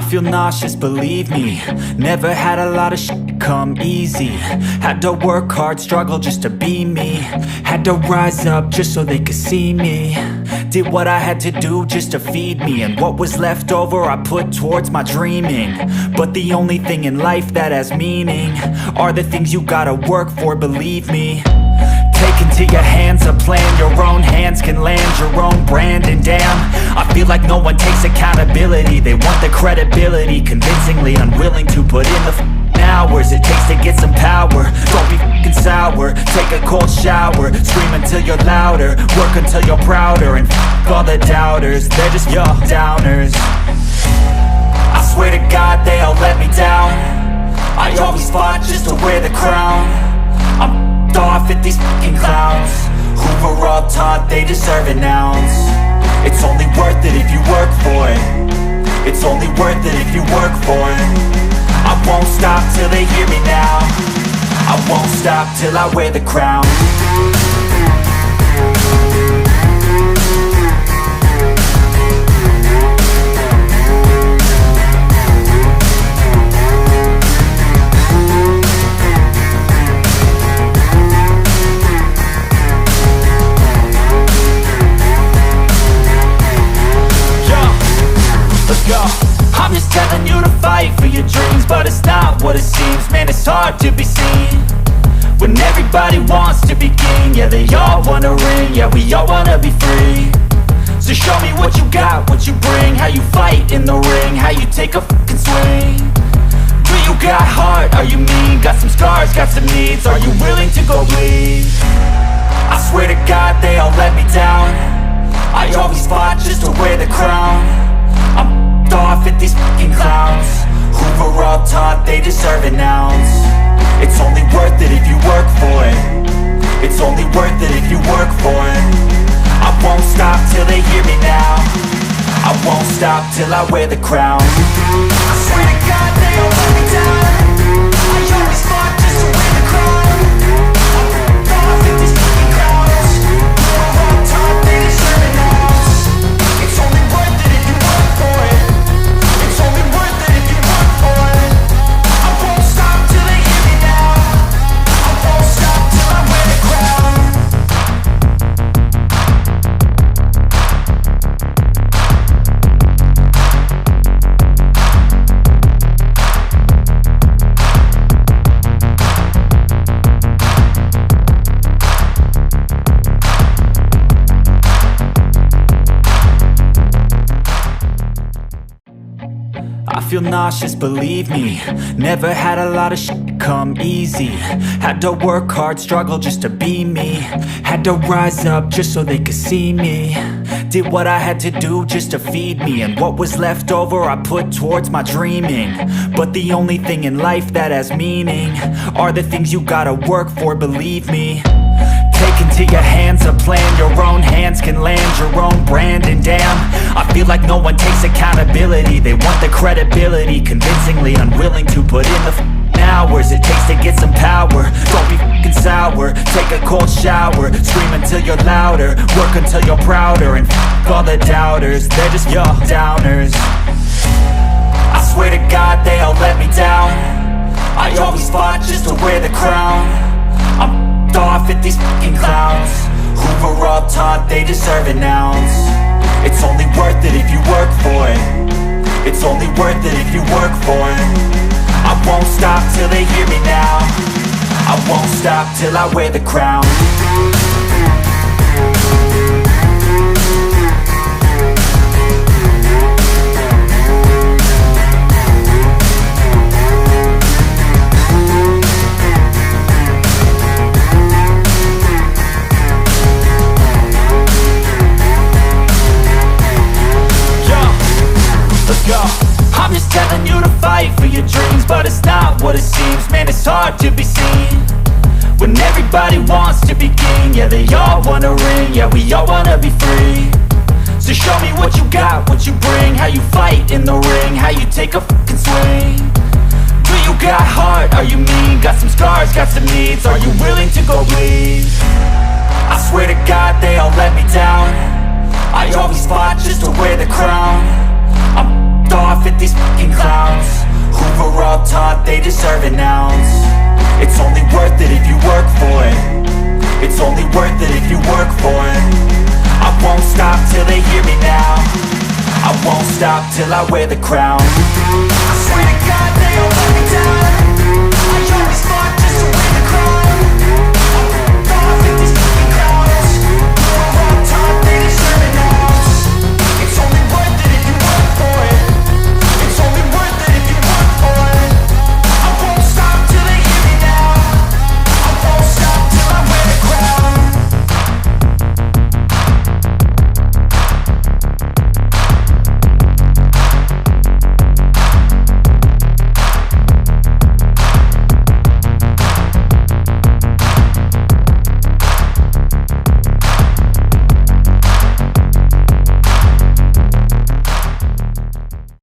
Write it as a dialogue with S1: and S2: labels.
S1: feel nauseous, believe me. Never had a lot of shit come easy. Had to work hard, struggle just to be me. Had to rise up just so they could see me. Did what I had to do just to feed me, and what was left over I put towards my dreaming. But the only thing in life that has meaning are the things you gotta work for, believe me. Take into your hands a plan, your own hands can land your own brand. And damn, I feel like no one takes accountability. They want the credibility, convincingly unwilling to put in the hours it takes to get some power. Don't be f***ing sour, take a cold shower. Scream until you're louder, work until you're prouder. And f*** all the doubters, they're just your downers. I swear to God they all let me down. I always fought just to wear the crown. I'm off at these fucking clowns who were all taught they deserve an ounce. It's only worth it if you work for it. It's only worth it if you work for it. I won't stop till they hear me now. I won't stop till I wear the crown. I'm just telling you to fight for your dreams, but it's not what it seems. Man, it's hard to be seen when everybody wants to be king. Yeah, they all wanna ring, yeah, we all wanna be free. So show me what you got, what you bring, how you fight in the ring, how you take a fucking swing. Do you got heart, are you mean? Got some scars, got some needs, are you willing to go bleed? I swear to God they all let me down. I always fought just to wear the crown. I'm off at these fucking clowns who were all taught they deserve an ounce. It's only worth it if you work for it. It's only worth it if you work for it. I won't stop till they hear me now. I won't stop till I wear the crown. I swear to God they all let me down. I always fought just to wear the crown. I'm off at these fucking clowns who were all taught they deserve an ounce. It's only worth it if you work for it. It's only worth it if you work for it. I won't stop till they hear me now. I won't stop till I wear the crown. I feel nauseous, believe me. Never had a lot of shit come easy. Had to work hard, struggle just to be me. Had to rise up just so they could see me. Did what I had to do just to feed me, and what was left over I put towards my dreaming. But the only thing in life that has meaning are the things you gotta work for, believe me. Take into your hands a plan, your own hands can land your own brand. And damn, I feel like no one takes accountability. They want the credibility, convincingly unwilling to put in the hours it takes to get some power. Don't be f***ing sour, take a cold shower. Scream until you're louder, work until you're prouder. And f*** all the doubters, they're just your downers. I swear to God they all let me down. I always fought just to wear the crown. I'm off at these fucking clowns who were all taught they deserve an ounce. It's only worth it if you work for it. It's only worth it if you work for it. I won't stop till they hear me now. I won't stop till I wear the crown. I'm just telling you to fight for your dreams, but it's not what it seems. Man, it's hard to be seen when everybody wants to be king. Yeah, they all wanna ring, yeah, we all wanna be free. So show me what you got, what you bring, how you fight in the ring, how you take a fucking swing. Do you got heart, are you mean? Got some scars, got some needs, are you willing to go bleed? I swear to God they all let me down. I always fought just to wear the crown. I'm off at these fucking clowns It's only worth it if you work for it. I won't stop till they hear me now. I won't stop till I wear the crown. I swear to God